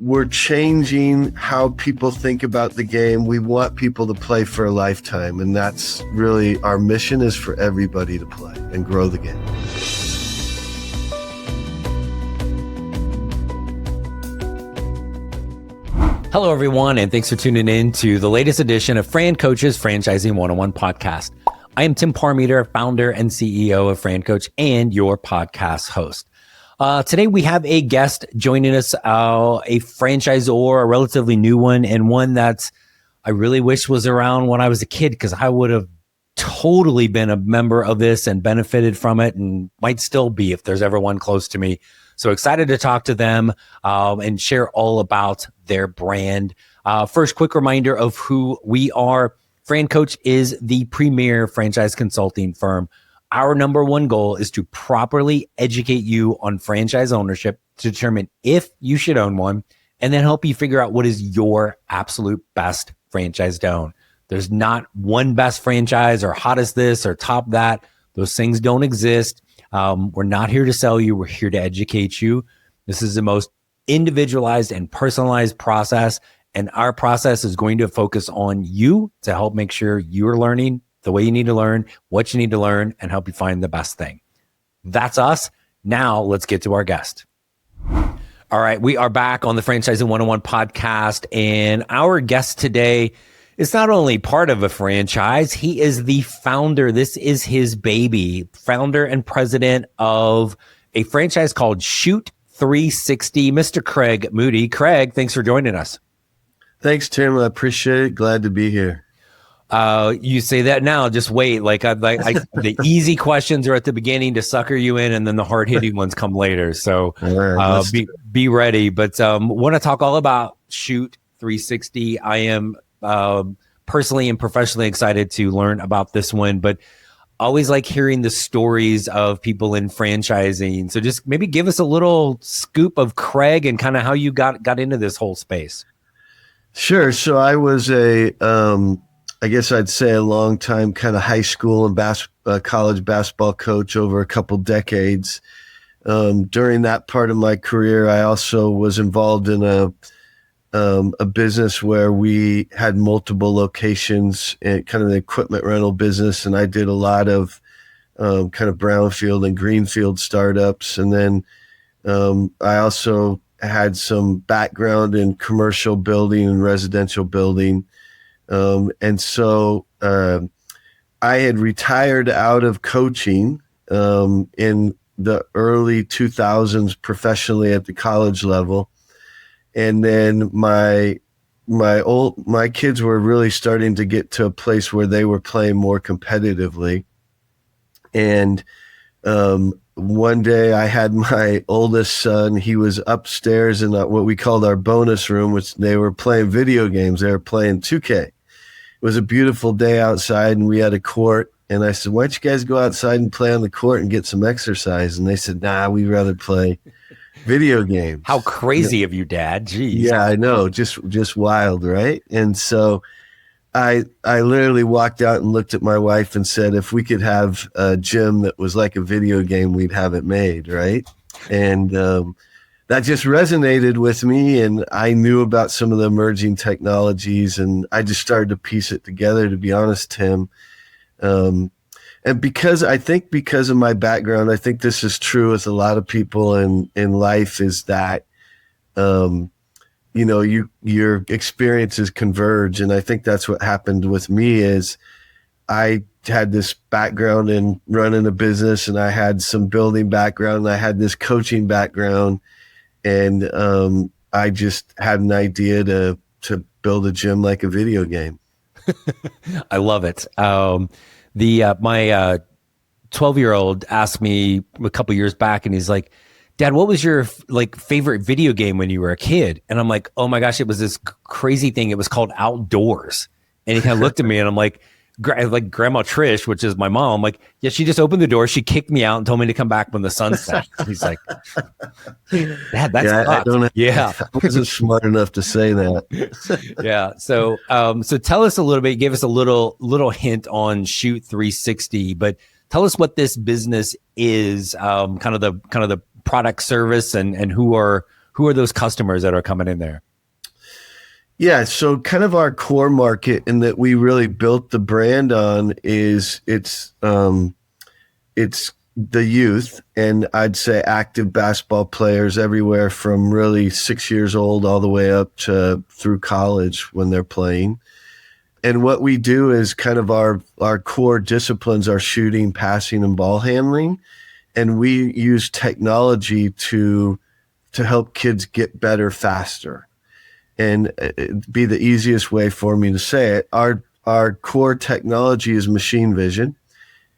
we're changing how people think about the game. We want people to play for a lifetime, and that's really our mission, is for everybody to play and grow the game. Hello, everyone, and thanks for tuning in to the latest edition of Fran Coach's Franchising 101 podcast. I am Tim Parmeter, founder and CEO of Fran Coach and your podcast host. Today, we have a guest joining us, a franchisor, a relatively new one, and one that I really wish was around when I was a kid, because I would have totally been a member of this and benefited from it, and might still be if there's ever one close to me. So excited to talk to them and share all about their brand. First, quick reminder of who we are. Fran Coach is the premier franchise consulting firm. Our number one goal is to properly educate you on franchise ownership to determine if you should own one, and then help you figure out what is your absolute best franchise to own. There's not one best franchise or hottest this or top that. Those things don't exist. We're not here to sell you. We're here to educate you. This is the most individualized and personalized process, and our process is going to focus on you to help make sure you're learning the way you need to learn, what you need to learn, and help you find the best thing. That's us. Now let's get to our guest. All right, we are back on the Franchising 101 podcast, and our guest today is not only part of a franchise, he is the founder. This is his baby, founder and president of a franchise called Shoot 360, Mr. Craig Moody. Craig, thanks for joining us. Thanks, Tim. I appreciate it. Glad to be here. You say that now, just wait. The easy questions are at the beginning to sucker you in, and then the hard hitting ones come later. So be ready. But want to talk all about Shoot 360. I am personally and professionally excited to learn about this one, but always like hearing the stories of people in franchising. So just maybe give us a little scoop of Craig and kind of how you got into this whole space. Sure. So I was I guess I'd say a long time kind of high school and college basketball coach over a couple decades. During that part of my career, I also was involved in a business where we had multiple locations and kind of the equipment rental business. And I did a lot of kind of brownfield and greenfield startups. And then I also had some background in commercial building and residential building. And so I had retired out of coaching in the early 2000s professionally at the college level. And then my kids were really starting to get to a place where they were playing more competitively. And one day I had my oldest son, he was upstairs in what we called our bonus room, which they were playing video games. They were playing 2K. It was a beautiful day outside, and we had a court. And I said, why don't you guys go outside and play on the court and get some exercise? And they said, nah, we'd rather play video games. How crazy of you, Dad. Jeez. Yeah, I know. Just wild, right? And so I literally walked out and looked at my wife and said, if we could have a gym that was like a video game, we'd have it made, right? And that just resonated with me, and I knew about some of the emerging technologies, and I just started to piece it together, to be honest, Tim. And because of my background, I think this is true with a lot of people in life, is that, your experiences converge. And I think that's what happened with me. Is I had this background in running a business, and I had some building background, and I had this coaching background. And I just had an idea to build a gym like a video game. I love it. My 12-year-old asked me a couple years back, and he's like, Dad, what was your favorite video game when you were a kid? And I'm like, oh my gosh, it was this crazy thing. It was called Outdoors. And he kind of looked at me, and I'm like Grandma Trish, which is my mom. I'm like, yeah, she just opened the door. She kicked me out and told me to come back when the sun set. He's like, Dad, that's I wasn't smart enough to say that. Yeah. So tell us a little bit. You gave us a little hint on Shoot 360, but tell us what this business is. Kind of the product, service, and who are who are those customers that are coming in there? Yeah, so kind of our core market and that we really built the brand on is it's the youth, and I'd say active basketball players everywhere from really 6 years old all the way up to through college when they're playing. And what we do is kind of our core disciplines are shooting, passing, and ball handling. And we use technology to help kids get better faster. And it'd be the easiest way for me to say it. Our core technology is machine vision,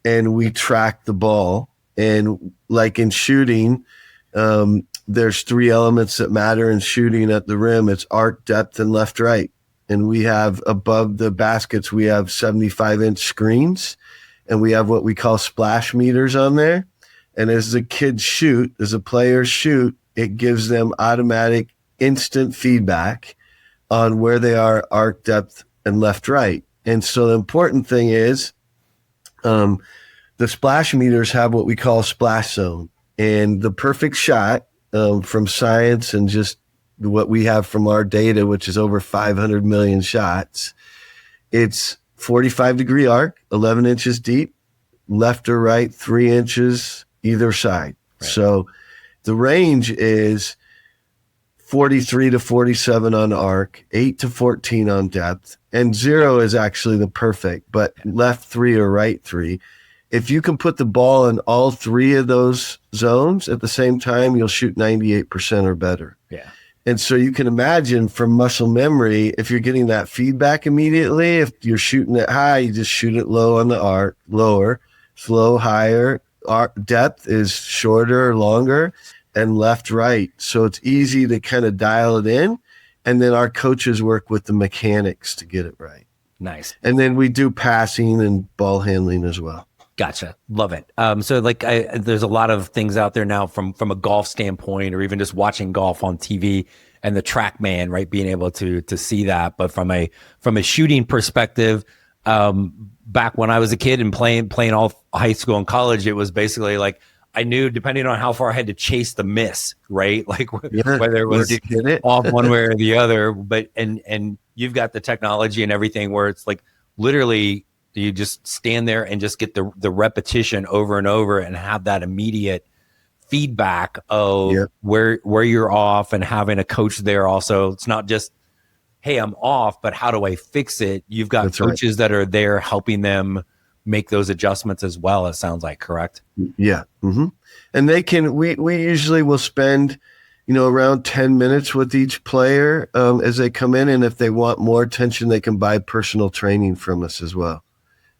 and we track the ball. And like in shooting, there's three elements that matter in shooting at the rim. It's arc, depth, and left, right. And we have above the baskets, we have 75-inch screens, and we have what we call splash meters on there. And as the kids shoot, as the players shoot, it gives them automatic instant feedback on where they are, arc, depth, and left, right. And so the important thing is the splash meters have what we call a splash zone. And the perfect shot from science and just what we have from our data, which is over 500 million shots, it's 45-degree arc, 11 inches deep, left or right, 3 inches either side. Right. So the range is 43 to 47 on arc, 8 to 14 on depth, and 0 is actually the perfect, but left 3 or right 3. If you can put the ball in all three of those zones at the same time, you'll shoot 98% or better. Yeah. And so you can imagine from muscle memory, if you're getting that feedback immediately, if you're shooting it high, you just shoot it low on the arc, lower, slow, higher. Arc depth is shorter or longer, and left, right. So it's easy to kind of dial it in. And then our coaches work with the mechanics to get it right. Nice. And then we do passing and ball handling as well. Gotcha. Love it. So like there's a lot of things out there now from a golf standpoint, or even just watching golf on TV and the TrackMan, right? Being able to see that. But from a shooting perspective, back when I was a kid and playing all high school and college, it was basically like I knew depending on how far I had to chase the miss, right? Like whether it was off one way or the other. But and you've got the technology and everything where it's like literally you just stand there and just get the repetition over and over and have that immediate feedback of where you're off, and having a coach there also. It's not just, hey, I'm off, but how do I fix it? You've got That's coaches right. that are there helping them make those adjustments as well, it sounds like, correct? Yeah. Mm-hmm. And we usually will spend, around 10 minutes with each player as they come in. And if they want more attention, they can buy personal training from us as well,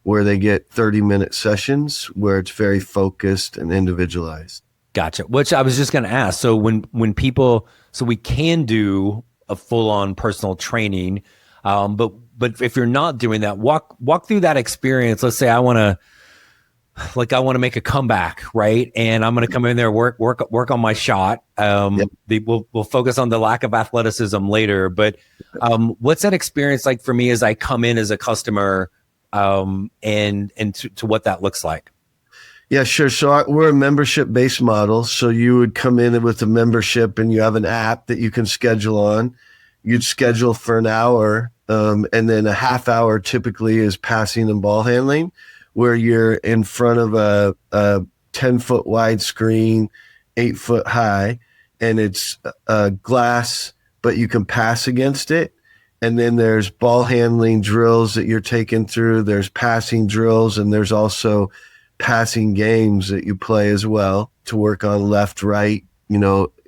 where they get 30-minute sessions where it's very focused and individualized. Gotcha. Which I was just going to ask. So when people, so we can do a full-on personal training, but if you're not doing that, walk through that experience. Let's say I want to make a comeback, right? And I'm going to come in there, work on my shot. We'll focus on the lack of athleticism later. But what's that experience like for me as I come in as a customer, and to what that looks like? Yeah, sure. So we're a membership-based model. So you would come in with a membership, and you have an app that you can schedule on. You'd schedule for an hour, and then a half hour typically is passing and ball handling, where you're in front of a 10-foot wide screen, 8 foot high, and it's glass, but you can pass against it. And then there's ball handling drills that you're taking through. There's passing drills, and there's also passing games that you play as well to work on left, right,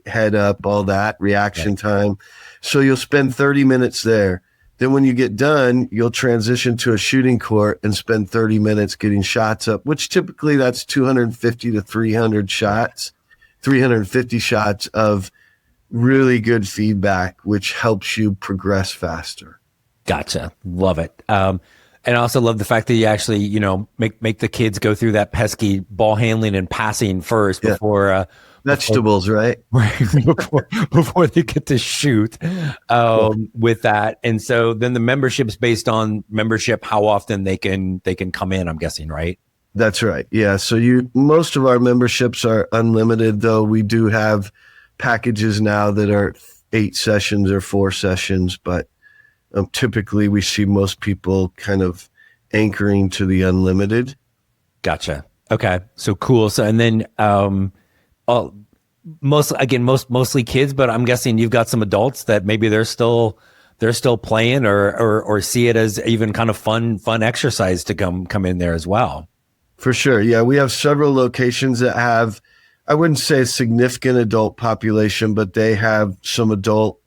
head up, all that, reaction time. So you'll spend 30 minutes there. Then when you get done, you'll transition to a shooting court and spend 30 minutes getting shots up, which typically that's 250 to 300 shots, 350 shots of really good feedback, which helps you progress faster. Gotcha. Love it. And I also love the fact that you actually, make the kids go through that pesky ball handling and passing first before vegetables, right? before they get to shoot with that. And so then the membership's based on membership, how often they can come in, I'm guessing, right? That's right. Yeah. So most of our memberships are unlimited, though we do have packages now that are 8 sessions or 4 sessions, but typically we see most people kind of anchoring to the unlimited. Gotcha. Okay. So cool. So, and then, mostly kids, but I'm guessing you've got some adults that maybe they're still playing or see it as even kind of fun exercise to come in there as well. For sure. Yeah. We have several locations that have, I wouldn't say a significant adult population, but they have some adult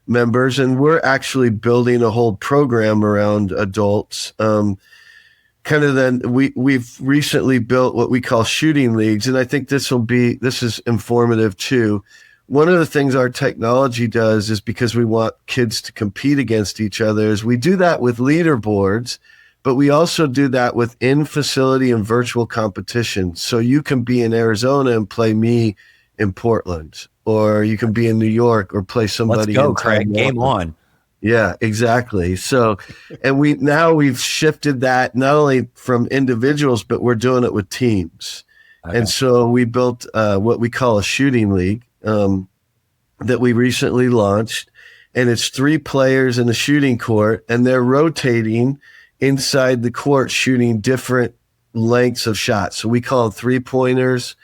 members, and we're actually building a whole program around adults. We've recently built what we call shooting leagues, and I think this is informative too. One of the things our technology does is, because we want kids to compete against each other, is we do that with leaderboards, but we also do that with in-facility and virtual competition. So you can be in Arizona and play me in Portland, or you can be in New York or play somebody. Let's go, Craig. Game on. Yeah, exactly. So, and we've shifted that not only from individuals, but we're doing it with teams. Okay. And so we built what we call a shooting league that we recently launched, and it's 3 players in a shooting court, and they're rotating inside the court, shooting different lengths of shots. So we call them 3-pointers,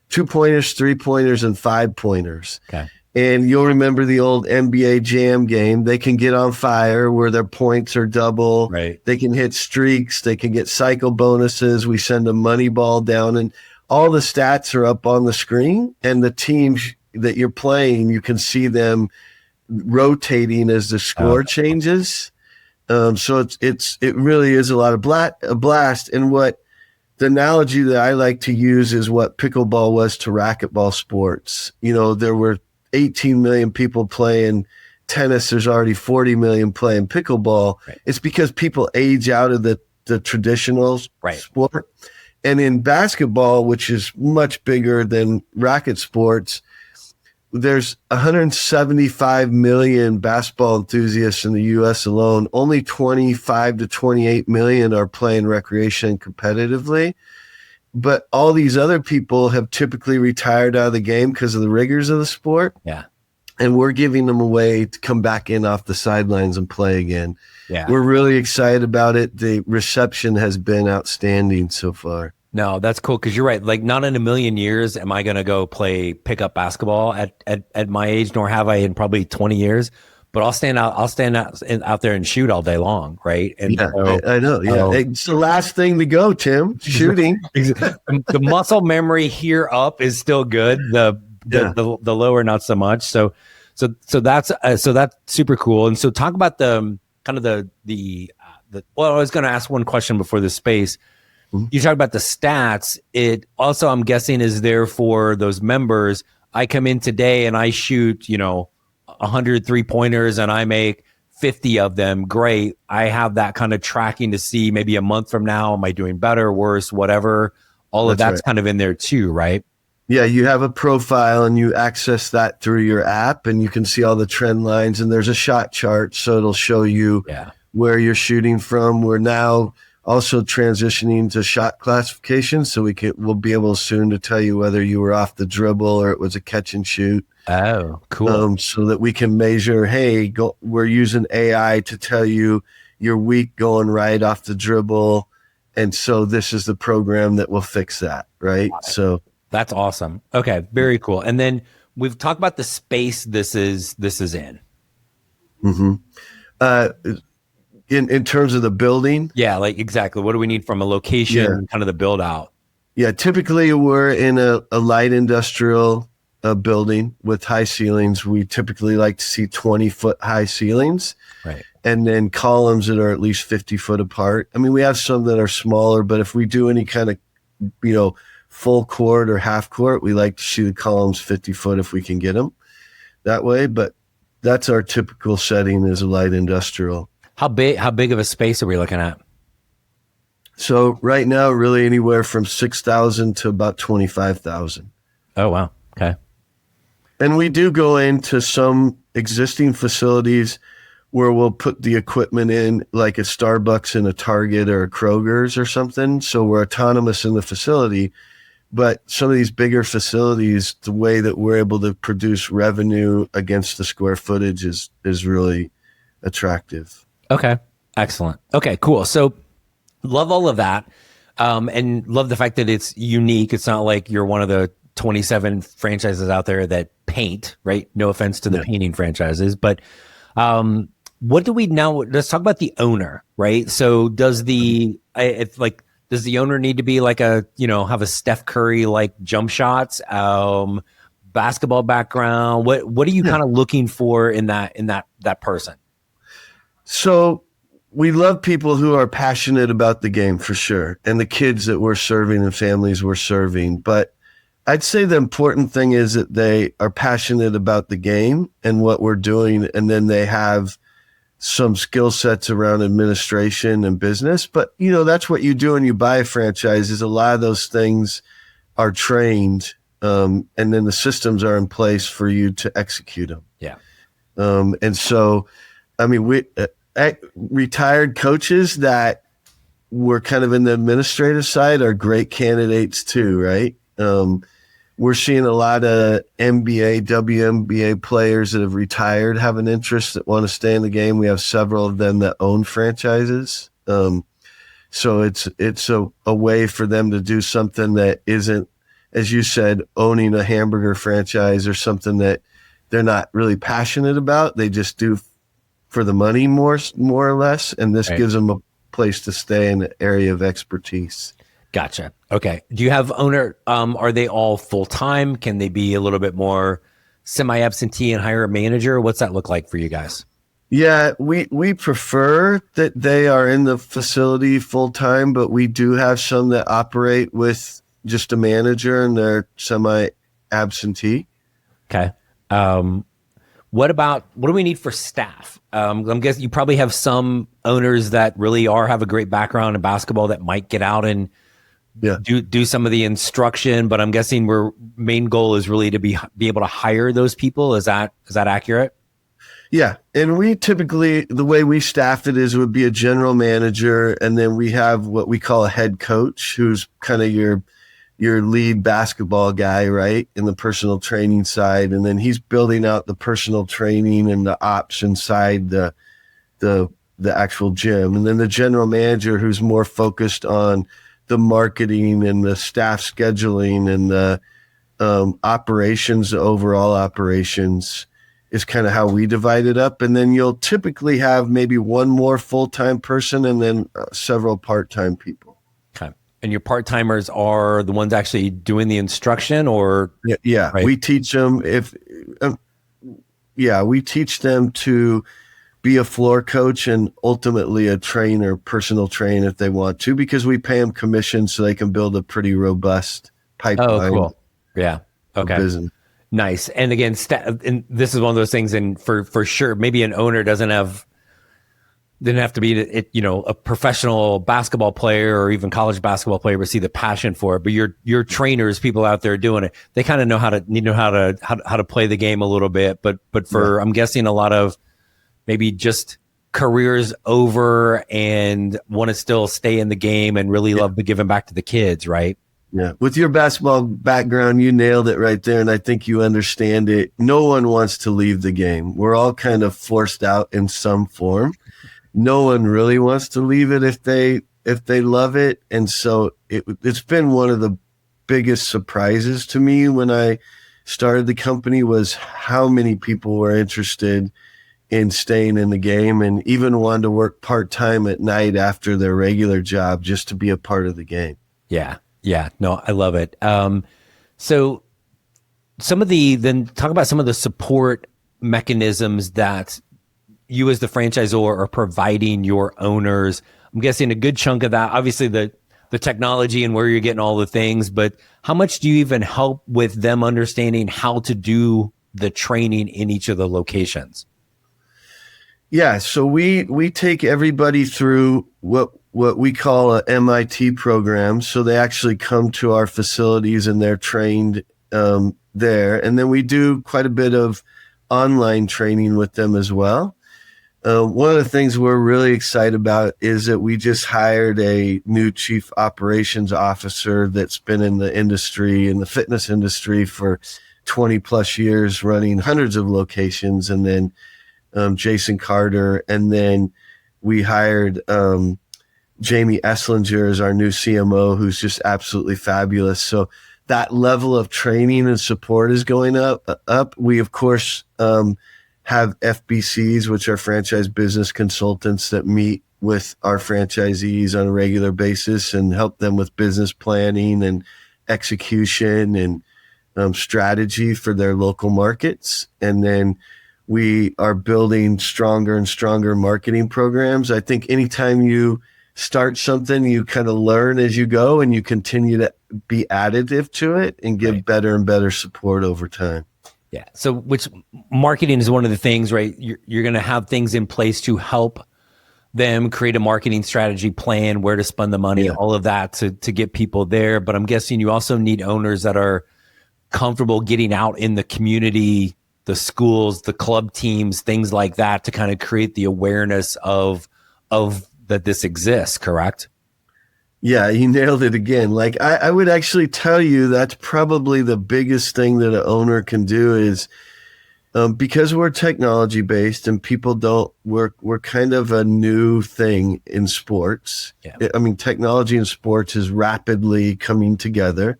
2-pointers, 3-pointers, and 5-pointers. Okay. And you'll remember the old NBA Jam game. They can get on fire where their points are double. Right. They can hit streaks. They can get cycle bonuses. We send a money ball down, and all the stats are up on the screen. And the teams that you're playing, you can see them rotating as the score changes. So it really is a lot of a blast. And what the analogy that I like to use is what pickleball was to racquetball sports. You know, there were 18 million people playing tennis. There's already 40 million playing pickleball. Right. It's because people age out of the traditional sport. And in basketball, which is much bigger than racket sports, there's 175 million basketball enthusiasts in the U.S. alone. Only 25 to 28 million are playing recreation competitively. But all these other people have typically retired out of the game because of the rigors of the sport. Yeah. And we're giving them a way to come back in off the sidelines and play again. Yeah. We're really excited about it. The reception has been outstanding so far. No, that's cool, because you're right. Like, not in a million years am I going to go play pickup basketball at my age, nor have I in probably 20 years. But I'll stand out there and shoot all day long, right? And yeah, I know. Yeah, it's the last thing to go, Tim. Shooting. The muscle memory here up is still good. The lower, not so much. So that's super cool. And so talk about the kind of well, I was going to ask one question before the space. Mm-hmm. You talk about the stats. It also, I'm guessing, is there for those members. I come in today and I shoot, 100 3-pointers and I make 50 of them. Great. I have that kind of tracking to see maybe a month from now, am I doing better, worse, whatever. All of that's right. Kind of in there too, right? Yeah, you have a profile and you access that through your app, and you can see all the trend lines, and there's a shot chart. So it'll show you where you're shooting from. We're now also transitioning to shot classification. So we'll be able soon to tell you whether you were off the dribble or it was a catch and shoot. Oh, cool. So that we can measure, we're using AI to tell you you're weak going right off the dribble. And so this is the program that will fix that, right? So that's awesome. Okay, very cool. And then we've talked about the space this is in. Mm-hmm. In terms of the building? Yeah, like exactly. What do we need from a location, kind of the build out? Yeah, typically we're in a light industrial building with high ceilings. We typically like to see 20-foot high ceilings. Right. And then columns that are at least 50 foot apart. I mean, we have some that are smaller, but if we do any kind of, full court or half court, we like to see the columns 50 foot if we can get them that way. But that's our typical setting, is a light industrial. How big of a space are we looking at? So right now, really anywhere from 6,000 to about 25,000. Oh, wow. Okay. And we do go into some existing facilities where we'll put the equipment in, like a Starbucks and a Target or a Kroger's or something. So we're autonomous in the facility, but some of these bigger facilities, the way that we're able to produce revenue against the square footage is really attractive. Okay. Excellent. Okay, cool. So love all of that. And love the fact that it's unique. It's not like you're one of the 27 franchises out there that paint, right? No offense to the painting franchises, but what do we now? Let's talk about the owner, right? So does does the owner need to be like have a Steph Curry like jump shots, basketball background? What are you kind of looking for in that person? So we love people who are passionate about the game for sure, and the kids that we're serving and families we're serving. But I'd say the important thing is that they are passionate about the game and what we're doing, and then they have some skill sets around administration and business. But, that's what you do when you buy a franchise is a lot of those things are trained, and then the systems are in place for you to execute them. Yeah. And so, we retired coaches that were kind of in the administrative side are great candidates too, right? We're seeing a lot of NBA, WNBA players that have retired have an interest that want to stay in the game. We have several of them that own franchises. So it's a way for them to do something that isn't, as you said, owning a hamburger franchise or something that they're not really passionate about. They just do for the money more or less. And this gives them a place to stay in an area of expertise. Gotcha. Okay. Do you have owner? Are they all full time? Can they be a little bit more semi-absentee and hire a manager? What's that look like for you guys? Yeah, we prefer that they are in the facility full time, but we do have some that operate with just a manager and they're semi-absentee. Okay. What do we need for staff? I'm guessing you probably have some owners that really have a great background in basketball that might get out and do some of the instruction, but I'm guessing main goal is really to be able to hire those people. Is that accurate? Yeah. And we typically, the way we staff it is it would be a general manager. And then we have what we call a head coach, who's kind of your lead basketball guy, right? In the personal training side. And then he's building out the personal training and the ops inside the actual gym. And then the general manager, who's more focused on the marketing and the staff scheduling and the operations, the overall operations, is kind of how we divide it up. And then you'll typically have maybe one more full-time person and then several part-time people. Okay. And your part-timers are the ones actually doing the instruction, or? Yeah. Right? We teach them we teach them to be a floor coach and ultimately a trainer, personal trainer if they want to, because we pay them commission so they can build a pretty robust pipeline. Oh, cool. Yeah. Okay. Business. Nice. And again, and this is one of those things, and for sure, maybe an owner didn't have to be a professional basketball player or even college basketball player, but see the passion for it. But your trainers, people out there doing it, they kind of know how to play the game a little bit. But I'm guessing a lot of maybe just careers over and want to still stay in the game and really love to giving back to the kids, right? Yeah. With your basketball background, you nailed it right there. And I think you understand it. No one wants to leave the game. We're all kind of forced out in some form. No one really wants to leave it if they love it. And so it's been one of the biggest surprises to me when I started the company was how many people were interested in staying in the game and even wanted to work part-time at night after their regular job just to be a part of the game. Yeah. Yeah, no, I love it. So then talk about some of the support mechanisms that you as the franchisor are providing your owners. I'm guessing a good chunk of that, obviously the technology and where you're getting all the things, but how much do you even help with them understanding how to do the training in each of the locations? Yeah, so we take everybody through what we call a MIT program. So they actually come to our facilities and they're trained there. And then we do quite a bit of online training with them as well. One of the things we're really excited about is that we just hired a new chief operations officer that's been in the industry, in the fitness industry, for 20 plus years, running hundreds of locations. And then Jason Carter. And then we hired Jamie Esslinger as our new CMO, who's just absolutely fabulous. So that level of training and support is going up. We, of course, have FBCs, which are franchise business consultants that meet with our franchisees on a regular basis and help them with business planning and execution and strategy for their local markets. And then we are building stronger and stronger marketing programs. I think anytime you start something, you kind of learn as you go, and you continue to be additive to it and give better and better support over time. Yeah. So which marketing is one of the things, right? You're going to have things in place to help them create a marketing strategy plan, where to spend the money, all of that to get people there. But I'm guessing you also need owners that are comfortable getting out in the community, the schools, the club teams, things like that, to kind of create the awareness of that this exists, correct? Yeah, you nailed it again. Like I would actually tell you that's probably the biggest thing that an owner can do is because we're technology based and people don't, we're kind of a new thing in sports. Yeah. I mean, technology in sports is rapidly coming together,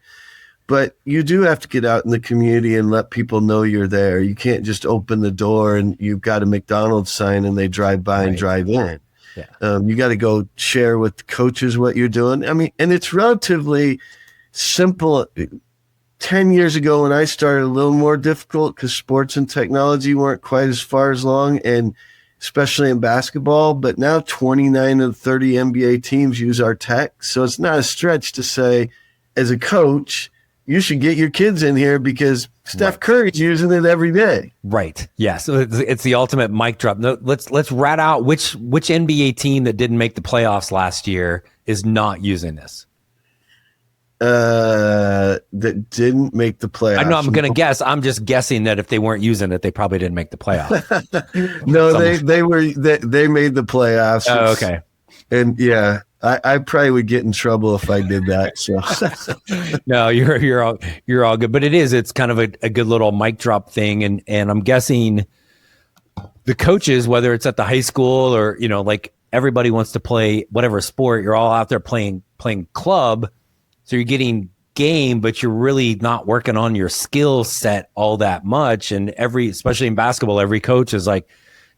but you do have to get out in the community and let people know you're there. You can't just open the door and you've got a McDonald's sign and they drive by and drive in. Yeah. You got to go share with coaches what you're doing. I mean, and it's relatively simple. 10 years ago when I started, a little more difficult because sports and technology weren't quite as far along, and especially in basketball. But now 29 of 30 NBA teams use our tech. So it's not a stretch to say, as a coach, you should get your kids in here because Steph Curry's using it every day. Right. Yeah. So it's the ultimate mic drop. No, let's rat out which NBA team that didn't make the playoffs last year is not using this. That didn't make the playoffs. I know. I'm going to guess. I'm just guessing that if they weren't using it, they probably didn't make the playoffs. No, they made the playoffs. Oh, okay. And yeah. I probably would get in trouble if I did that. So no, you're all good. But it's kind of a good little mic drop thing. And I'm guessing the coaches, whether it's at the high school or, like everybody wants to play whatever sport, you're all out there playing club. So you're getting game, but you're really not working on your skill set all that much. And especially in basketball, every coach is like,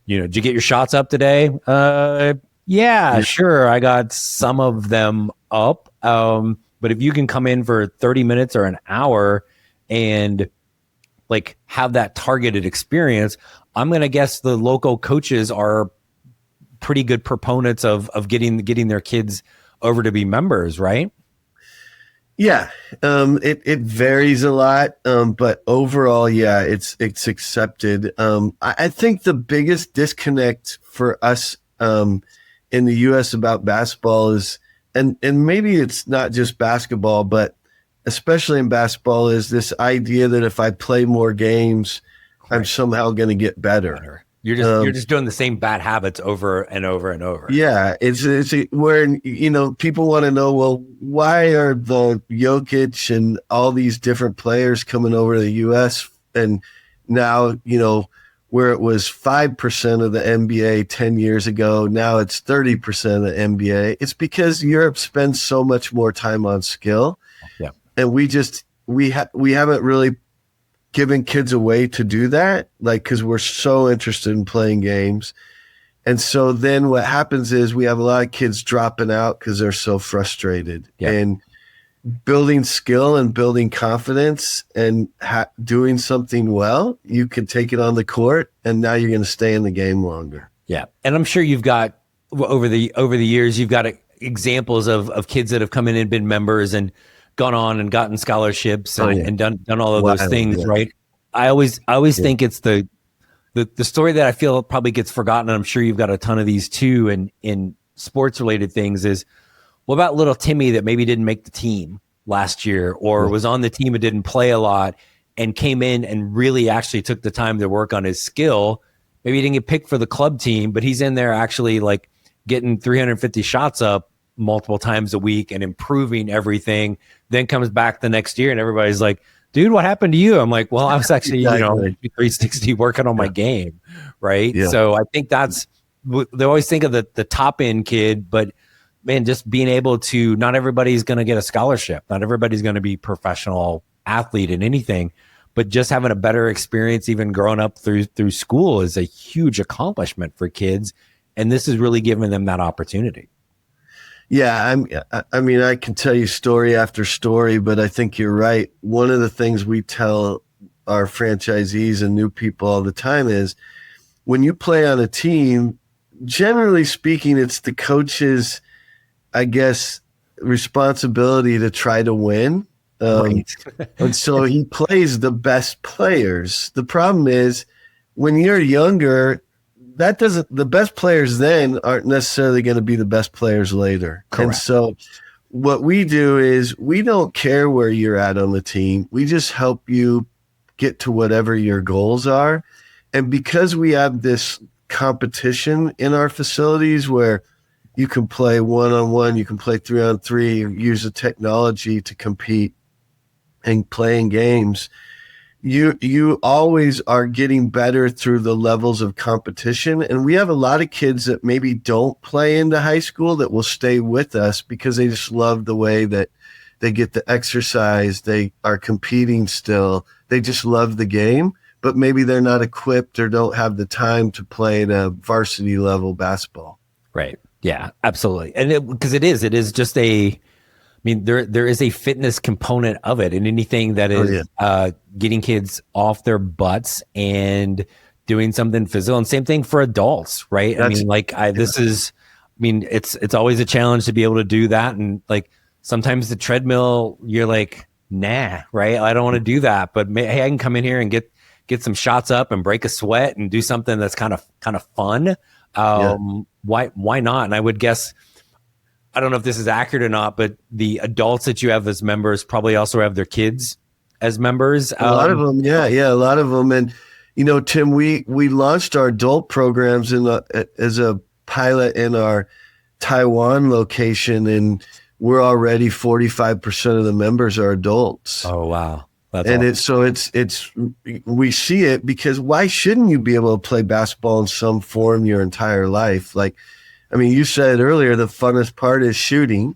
did you get your shots up today? Yeah, sure. I got some of them up. But if you can come in for 30 minutes or an hour and like have that targeted experience, I'm going to guess the local coaches are pretty good proponents of getting their kids over to be members, right? Yeah. It varies a lot. But overall, yeah, it's accepted. I think the biggest disconnect for us, in the US about basketball is, and maybe it's not just basketball, but especially in basketball, is this idea that if I play more games, I'm somehow going to get better. You're just doing the same bad habits over and over and over. Yeah. It's where, people want to know, well, why are the Jokic and all these different players coming over to the US? And now, where it was 5% of the NBA 10 years ago, now it's 30% of the NBA. It's because Europe spends so much more time on skill. Yeah. And we haven't really given kids a way to do that, because we're so interested in playing games. And so then what happens is we have a lot of kids dropping out because they're so frustrated. Yeah. And building skill and building confidence and doing something well, you can take it on the court, and now you're going to stay in the game longer. Yeah. And I'm sure you've got over the years, you've got examples of kids that have come in and been members and gone on and gotten scholarships and done all of those things. Right. I always think it's the story that I feel probably gets forgotten. And I'm sure you've got a ton of these too. In sports related things is, what about little Timmy that maybe didn't make the team last year or was on the team and didn't play a lot and came in and really actually took the time to work on his skill maybe he didn't get picked for the club team, but he's in there actually like getting 350 shots up multiple times a week and improving everything, then comes back the next year and everybody's like, dude, what happened to you? I'm like, well, I was actually, Exactly. 360 working on my game. Right. Yeah. So I think they always think of the top end kid, but man, just being able to, not everybody's going to get a scholarship. Not everybody's going to be professional athlete in anything, but just having a better experience, even growing up through school, is a huge accomplishment for kids. And this is really giving them that opportunity. Yeah, I mean, I can tell you story after story, but I think you're right. One of the things we tell our franchisees and new people all the time is when you play on a team, generally speaking, it's the coach's, I guess, responsibility to try to win. Right. And so he plays the best players. The problem is when you're younger, the best players then aren't necessarily going to be the best players later. Correct. And so what we do is we don't care where you're at on the team. We just help you get to whatever your goals are. And because we have this competition in our facilities where you can play 1-on-1, you can play 3-on-3, use the technology to compete and playing games, you always are getting better through the levels of competition. And we have a lot of kids that maybe don't play into high school that will stay with us because they just love the way that they get the exercise. They are competing still. They just love the game, but maybe they're not equipped or don't have the time to play at a varsity level basketball. Right. Yeah, absolutely. And because it is just there is a fitness component of it, and anything that is getting kids off their butts and doing something physical, and same thing for adults, right? It's always a challenge to be able to do that. And like sometimes the treadmill, you're like, nah, right? I don't want to do that, but hey, I can come in here and get some shots up and break a sweat and do something that's kind of fun. Why not? And I would guess, I don't know if this is accurate or not, but the adults that you have as members probably also have their kids as members. A lot of them. Yeah. A lot of them. And, Tim, we launched our adult programs as a pilot in our Taiwan location, and we're already 45% of the members are adults. Oh, wow. That's awesome. We see it because why shouldn't you be able to play basketball in some form your entire life? Like, I mean, you said earlier, the funnest part is shooting.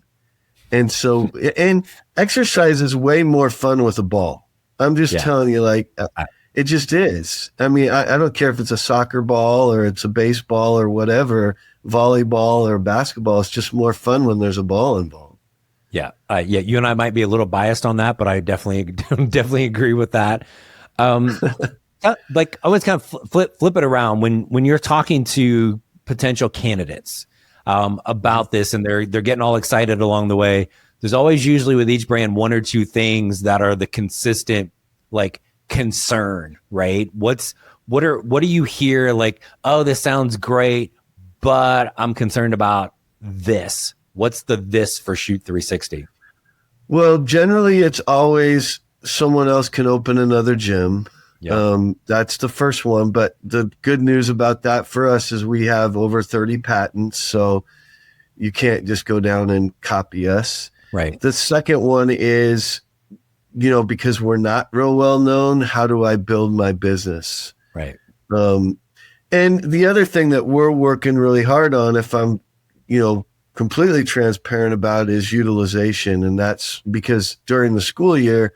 And exercise is way more fun with a ball. I'm just telling you, it just is. I mean, I don't care if it's a soccer ball or it's a baseball or whatever, volleyball or basketball. It's just more fun when there's a ball involved. Yeah. You and I might be a little biased on that, but I definitely agree with that. Like I always kind of flip it around when you're talking to potential candidates about this, and they're getting all excited along the way. There's always usually with each brand one or two things that are the consistent like concern, right? What do you hear like, oh, this sounds great, but I'm concerned about this. What's this for Shoot 360? Well, generally it's always someone else can open another gym. Yep. That's the first one. But the good news about that for us is we have over 30 patents. So you can't just go down and copy us. Right. The second one is, because we're not real well known, how do I build my business? Right. And the other thing that we're working really hard on, if I'm, completely transparent about, is utilization. And that's because during the school year,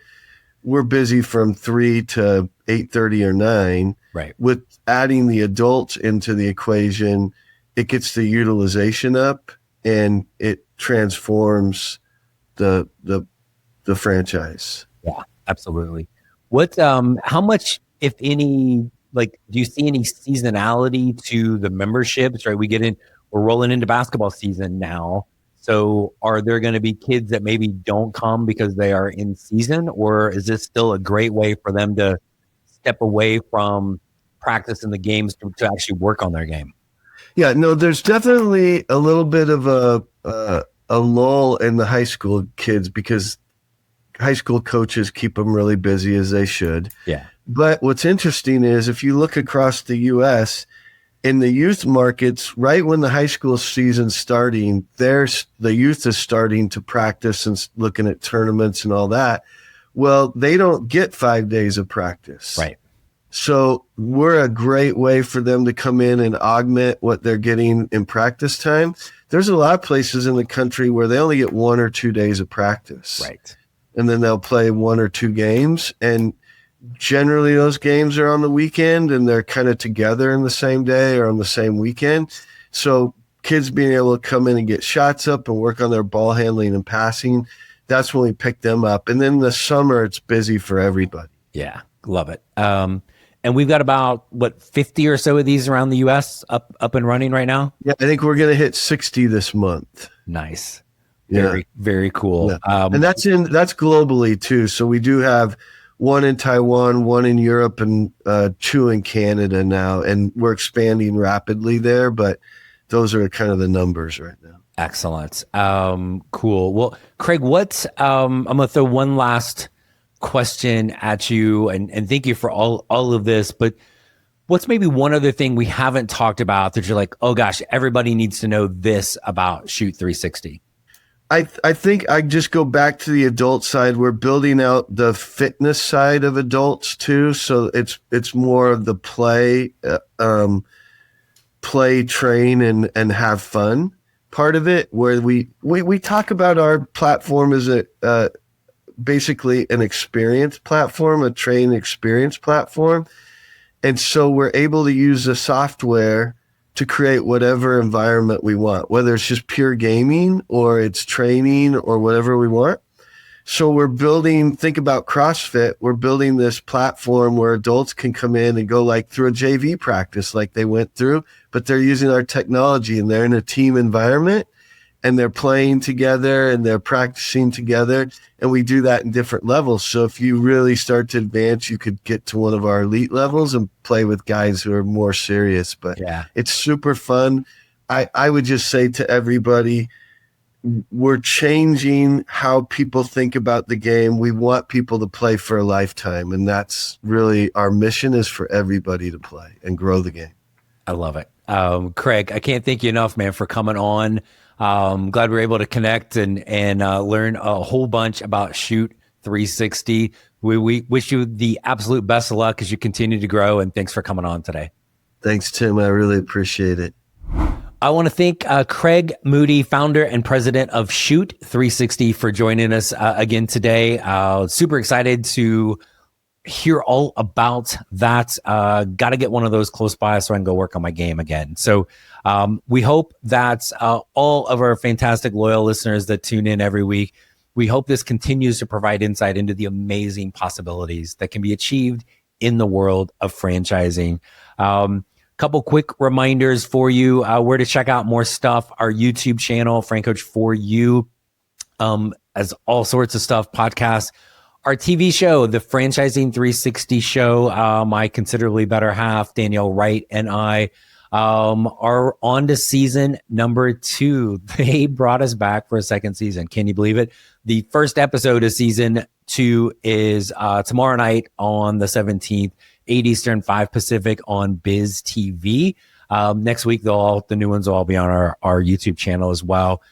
we're busy from 3 to 8:30 or 9. Right. With adding the adults into the equation, it gets the utilization up and it transforms the franchise. Yeah, absolutely. What, how much, if any, like, do you see any seasonality to the memberships, right? We're rolling into basketball season now. So are there going to be kids that maybe don't come because they are in season, or is this still a great way for them to step away from practice in the games to actually work on their game? Yeah, no, there's definitely a little bit of a lull in the high school kids because high school coaches keep them really busy, as they should. Yeah. But what's interesting is if you look across the U.S., in the youth markets, right when the high school season's starting, the youth is starting to practice and looking at tournaments and all that. Well, they don't get 5 days of practice. Right. So we're a great way for them to come in and augment what they're getting in practice time. There's a lot of places in the country where they only get 1 or 2 days of practice. Right. And then they'll play 1 or 2 games. And generally those games are on the weekend and they're kind of together in the same day or on the same weekend. So kids being able to come in and get shots up and work on their ball handling and passing, that's when we pick them up. And then the summer, it's busy for everybody. Yeah, love it. And we've got about 50 or so of these around the US up and running right now. Yeah, I think we're going to hit 60 this month. Nice. Yeah. Very, very cool. Yeah. And that's globally too. So we do have 1 in Taiwan, 1 in Europe, and 2 in Canada now. And we're expanding rapidly there, but those are kind of the numbers right now. Excellent. Cool. Well, Craig, I'm going to throw one last question at you, and thank you for all of this, but what's maybe one other thing we haven't talked about that you're like, oh gosh, everybody needs to know this about Shoot 360? I think I just go back to the adult side. We're building out the fitness side of adults too. So it's more of the play, train, and have fun part of it, where we talk about our platform as basically an experience platform, a train experience platform. And so we're able to use the software to create whatever environment we want, whether it's just pure gaming or it's training or whatever we want. So we're building, think about CrossFit, we're building this platform where adults can come in and go like through a JV practice like they went through, but they're using our technology and they're in a team environment and they're playing together and they're practicing together. And we do that in different levels. So if you really start to advance, you could get to one of our elite levels and play with guys who are more serious. But yeah, it's super fun. I would just say to everybody, we're changing how people think about the game. We want people to play for a lifetime. And that's really our mission, is for everybody to play and grow the game. I love it. Craig, I can't thank you enough, man, for coming on. Glad we were able to connect and learn a whole bunch about Shoot 360. We wish you the absolute best of luck as you continue to grow, and thanks for coming on today. Thanks, Tim. I really appreciate it. I want to thank Craig Moody, founder and president of Shoot 360, for joining us again today. Super excited to hear all about that. Got to get one of those close by so I can go work on my game again. So we hope that all of our fantastic loyal listeners that tune in every week, we hope this continues to provide insight into the amazing possibilities that can be achieved in the world of franchising. Couple quick reminders for you where to check out more stuff. Our YouTube channel, Fran Coach For You, as all sorts of stuff, podcasts. Our TV show, the Franchising 360 show, my considerably better half, Danielle Wright, and I are on to season number 2. They brought us back for a second season. Can you believe it? The first episode of season 2 is tomorrow night on the 17th, 8 Eastern, 5 Pacific on Biz TV. Next week, the new ones will all be on our YouTube channel as well.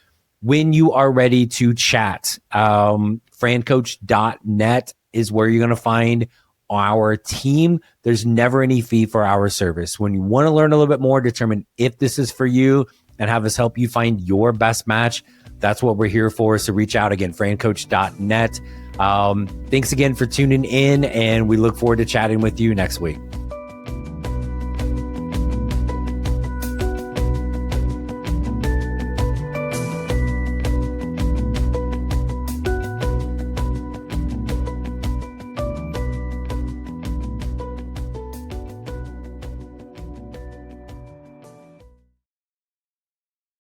When you are ready to chat, francoach.net is where you're going to find our team. There's never any fee for our service. When you want to learn a little bit more, determine if this is for you, and have us help you find your best match, that's what we're here for. So reach out again, francoach.net. Thanks again for tuning in, and we look forward to chatting with you next week.